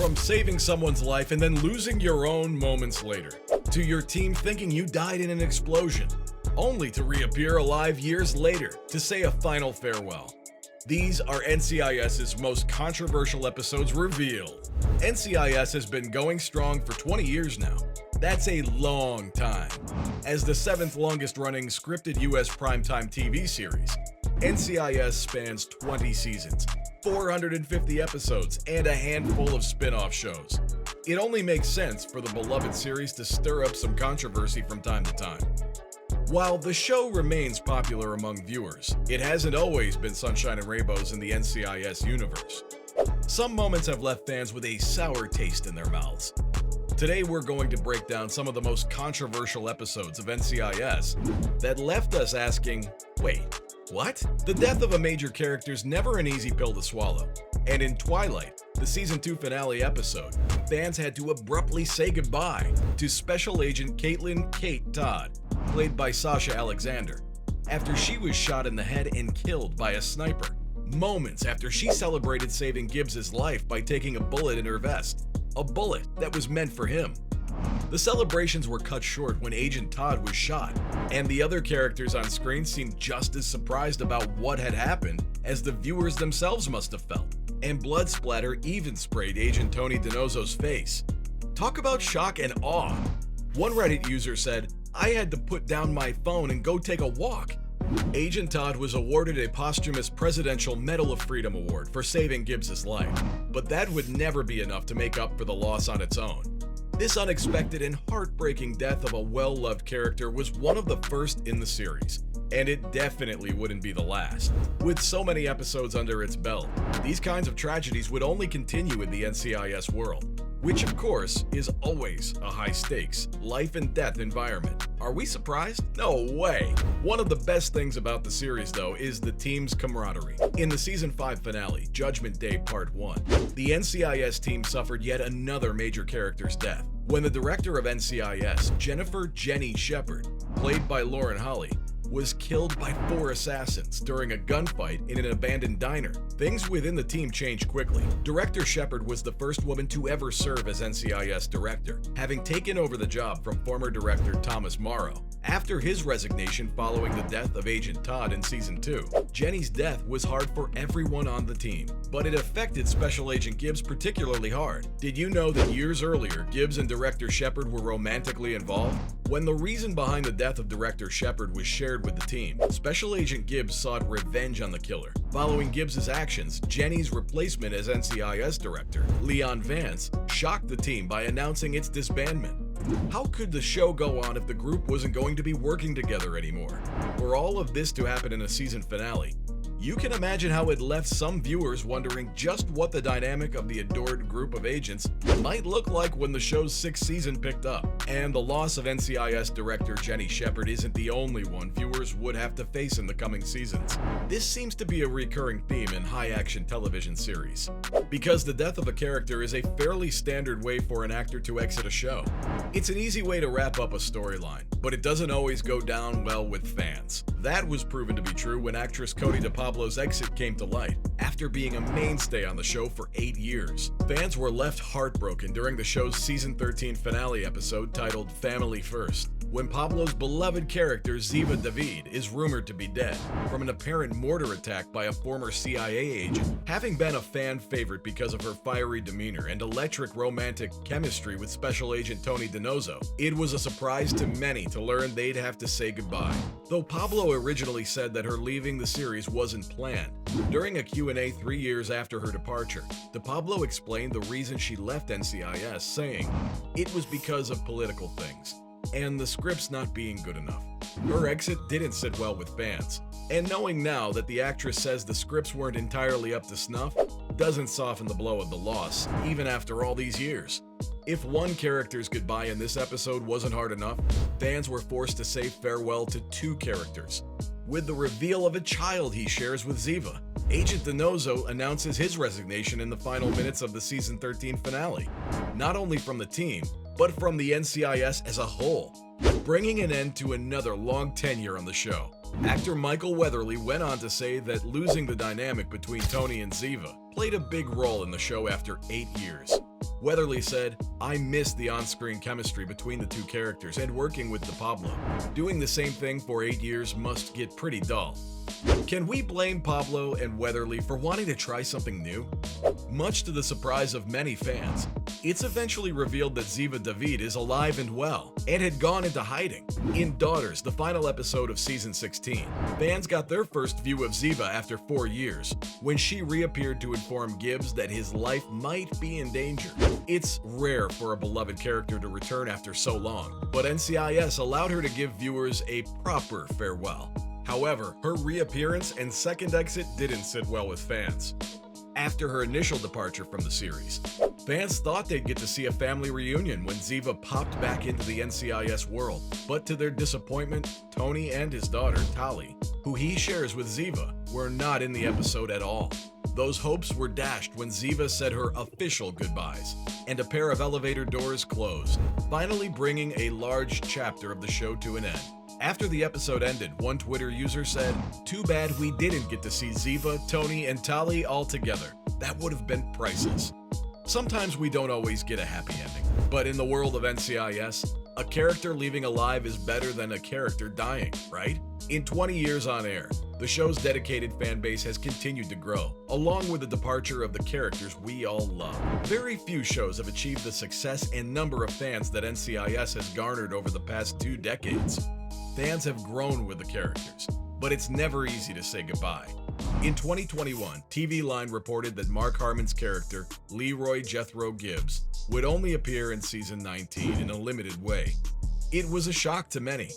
From saving someone's life and then losing your own moments later, to your team thinking you died in an explosion, only to reappear alive years later to say a final farewell. These are NCIS's most controversial episodes revealed. NCIS has been going strong for 20 years now. That's a long time. As the 7th longest running scripted US primetime TV series, NCIS spans 20 seasons, 450 episodes, and a handful of spin-off shows. It only makes sense for the beloved series to stir up some controversy from time to time. While the show remains popular among viewers, it hasn't always been sunshine and rainbows in the NCIS universe. Some moments have left fans with a sour taste in their mouths. Today we're going to break down some of the most controversial episodes of NCIS that left us asking, wait, what? The death of a major character is never an easy pill to swallow. And in Twilight, the Season 2 finale episode, fans had to abruptly say goodbye to Special Agent Caitlin "Kate" Todd, played by Sasha Alexander, after she was shot in the head and killed by a sniper, moments after she celebrated saving Gibbs' life by taking a bullet in her vest, a bullet that was meant for him. The celebrations were cut short when Agent Todd was shot, and the other characters on screen seemed just as surprised about what had happened as the viewers themselves must have felt, and blood splatter even sprayed Agent Tony DiNozzo's face. Talk about shock and awe. One Reddit user said, "I had to put down my phone and go take a walk." Agent Todd was awarded a posthumous Presidential Medal of Freedom award for saving Gibbs' life, but that would never be enough to make up for the loss on its own. This unexpected and heartbreaking death of a well-loved character was one of the first in the series, and it definitely wouldn't be the last. With so many episodes under its belt, these kinds of tragedies would only continue in the NCIS world, which of course is always a high-stakes, life-and-death environment. Are we surprised? No way! One of the best things about the series, though, is the team's camaraderie. In the Season 5 finale, Judgment Day Part 1, the NCIS team suffered yet another major character's death, when the director of NCIS, Jennifer "Jenny" Shepard, played by Lauren Holly, was killed by 4 assassins during a gunfight in an abandoned diner. Things within the team changed quickly. Director Shepard was the first woman to ever serve as NCIS director, having taken over the job from former director Thomas Morrow. After his resignation following the death of Agent Todd in Season 2, Jenny's death was hard for everyone on the team, but it affected Special Agent Gibbs particularly hard. Did you know that years earlier, Gibbs and director Shepard were romantically involved? When the reason behind the death of director Shepard was shared with the team, Special Agent Gibbs sought revenge on the killer. Following Gibbs' actions, Jenny's replacement as NCIS director, Leon Vance, shocked the team by announcing its disbandment. How could the show go on if the group wasn't going to be working together anymore? For all of this to happen in a season finale, you can imagine how it left some viewers wondering just what the dynamic of the adored group of agents might look like when the show's 6th season picked up. And the loss of NCIS director Jenny Shepard isn't the only one viewers would have to face in the coming seasons. This seems to be a recurring theme in high-action television series, because the death of a character is a fairly standard way for an actor to exit a show. It's an easy way to wrap up a storyline, but it doesn't always go down well with fans. That was proven to be true when actress Cody DiPablo's exit came to light. After being a mainstay on the show for 8 years, fans were left heartbroken during the show's Season 13 finale episode titled Family First, when Pablo's beloved character Ziva David is rumored to be dead from an apparent mortar attack by a former CIA agent. Having been a fan favorite because of her fiery demeanor and electric romantic chemistry with Special Agent Tony DiNozzo, it was a surprise to many to learn they'd have to say goodbye. Though Pablo originally said that her leaving the series wasn't planned, during a Q&A 3 years after her departure, DiPablo explained the reason she left NCIS, saying, "It was because of political things, and the scripts not being good enough." Her exit didn't sit well with fans, and knowing now that the actress says the scripts weren't entirely up to snuff doesn't soften the blow of the loss, even after all these years. If one character's goodbye in this episode wasn't hard enough, fans were forced to say farewell to 2 characters. With the reveal of a child he shares with Ziva, Agent DiNozzo announces his resignation in the final minutes of the Season 13 finale, not only from the team, but from the NCIS as a whole, bringing an end to another long tenure on the show. Actor Michael Weatherly went on to say that losing the dynamic between Tony and Ziva played a big role in the show after 8 years. Weatherly said, "I missed the on-screen chemistry between the two characters and working with Pablo. Doing the same thing for 8 years must get pretty dull." Can we blame Pablo and Weatherly for wanting to try something new? Much to the surprise of many fans, it's eventually revealed that Ziva David is alive and well and had gone into hiding. In Daughters, the final episode of season 16, fans got their first view of Ziva after 4 years, when she reappeared to inform Gibbs that his life might be in danger. It's rare for a beloved character to return after so long, but NCIS allowed her to give viewers a proper farewell. However, her reappearance and second exit didn't sit well with fans. After her initial departure from the series, fans thought they'd get to see a family reunion when Ziva popped back into the NCIS world, but to their disappointment, Tony and his daughter, Tali, who he shares with Ziva, were not in the episode at all. Those hopes were dashed when Ziva said her official goodbyes, and a pair of elevator doors closed, finally bringing a large chapter of the show to an end. After the episode ended, one Twitter user said, "Too bad we didn't get to see Ziva, Tony, and Tali all together. That would have been priceless." Sometimes we don't always get a happy ending, but in the world of NCIS, a character leaving alive is better than a character dying, right? In 20 years on air, the show's dedicated fan base has continued to grow, along with the departure of the characters we all love. Very few shows have achieved the success and number of fans that NCIS has garnered over the past 2 decades. Fans have grown with the characters, but it's never easy to say goodbye. In 2021, TV Line reported that Mark Harmon's character, Leroy Jethro Gibbs, would only appear in season 19 in a limited way. It was a shock to many,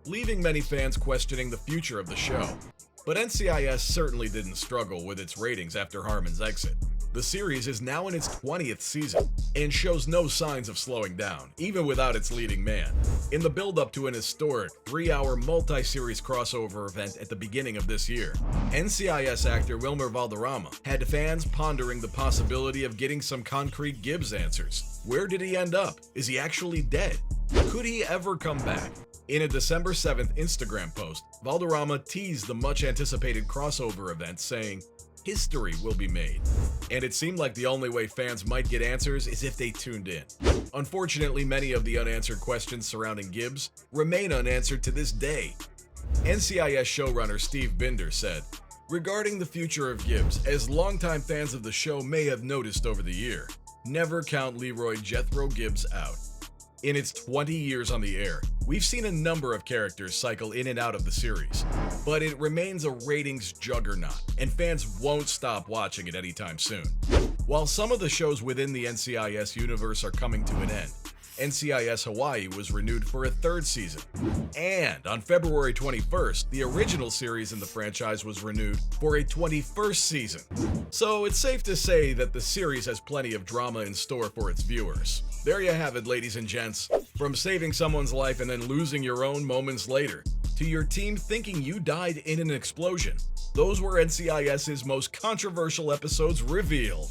leaving many fans questioning the future of the show. But NCIS certainly didn't struggle with its ratings after Harmon's exit. The series is now in its 20th season and shows no signs of slowing down, even without its leading man. In the build-up to an historic 3-hour multi-series crossover event at the beginning of this year, NCIS actor Wilmer Valderrama had fans pondering the possibility of getting some concrete Gibbs answers. Where did he end up? Is he actually dead? Could he ever come back? In a December 7th Instagram post, Valderrama teased the much-anticipated crossover event, saying, "History will be made." And it seemed like the only way fans might get answers is if they tuned in. Unfortunately, many of the unanswered questions surrounding Gibbs remain unanswered to this day. NCIS showrunner Steve Binder said, "Regarding the future of Gibbs, as longtime fans of the show may have noticed over the year, never count Leroy Jethro Gibbs out. In its 20 years on the air, we've seen a number of characters cycle in and out of the series, but it remains a ratings juggernaut, and fans won't stop watching it anytime soon." While some of the shows within the NCIS universe are coming to an end, NCIS Hawaii was renewed for a 3rd season. And on February 21st, the original series in the franchise was renewed for a 21st season. So it's safe to say that the series has plenty of drama in store for its viewers. There you have it, ladies and gents. From saving someone's life and then losing your own moments later, to your team thinking you died in an explosion, those were NCIS's most controversial episodes revealed.